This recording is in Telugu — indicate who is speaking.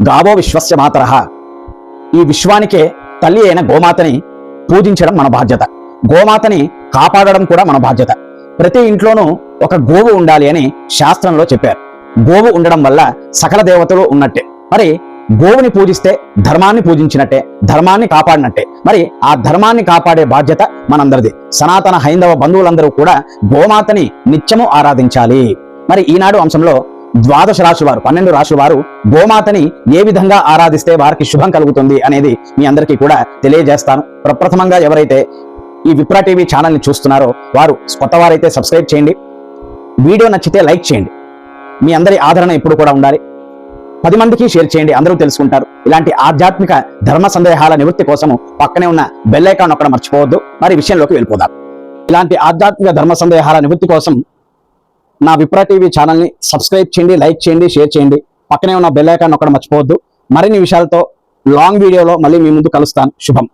Speaker 1: గావో విశ్వస్య మాతరః. ఈ విశ్వానికే తల్లి అయిన గోమాతని పూజించడం మన బాధ్యత. గోమాతని కాపాడడం కూడా మన బాధ్యత. ప్రతి ఇంట్లోనూ ఒక గోవు ఉండాలి అని శాస్త్రంలో చెప్పారు. గోవు ఉండడం వల్ల సకల దేవతలు ఉన్నట్టే. మరి గోవుని పూజిస్తే ధర్మాన్ని పూజించినట్టే, ధర్మాన్ని కాపాడినట్టే. మరి ఆ ధర్మాన్ని కాపాడే బాధ్యత మనందరిది. సనాతన హైందవ బంధువులందరూ కూడా గోమాతని నిత్యము ఆరాధించాలి. మరి ఈనాడు అంశంలో 12 రాశుల వారు, 12 రాశుల వారు గోమాతని ఏ విధంగా ఆరాధిస్తే వారికి శుభం కలుగుతుంది అనేది మీ అందరికీ కూడా తెలియజేస్తాను. ప్రప్రథమంగా ఎవరైతే ఈ విప్రా టీవీ ఛానల్ని చూస్తున్నారో వారు కొత్త వారైతే సబ్స్క్రైబ్ చేయండి. వీడియో నచ్చితే లైక్ చేయండి. మీ అందరి ఆదరణ ఎప్పుడు కూడా ఉండాలి. 10 మందికి షేర్ చేయండి, అందరూ తెలుసుకుంటారు. ఇలాంటి ఆధ్యాత్మిక ధర్మ సందేహాల నివృత్తి కోసము పక్కనే ఉన్న బెల్ ఐకాన్ నొక్కడం మర్చిపోవద్దు. మరి విషయంలోకి వెళ్ళిపోదాం. ఇలాంటి ఆధ్యాత్మిక ధర్మ సందేహాల నివృత్తి కోసం నా విప్రా టీవీ ఛానల్ని సబ్స్క్రైబ్ చేయండి, లైక్ చేయండి, షేర్ చేయండి. పక్కనే ఉన్న బెల్ ఐకాన్ నొక్కడం మర్చిపోవద్దు. మరిన్ని విషయాలతో లాంగ్ వీడియోలో మళ్ళీ మీ ముందు కలుస్తాను. శుభం.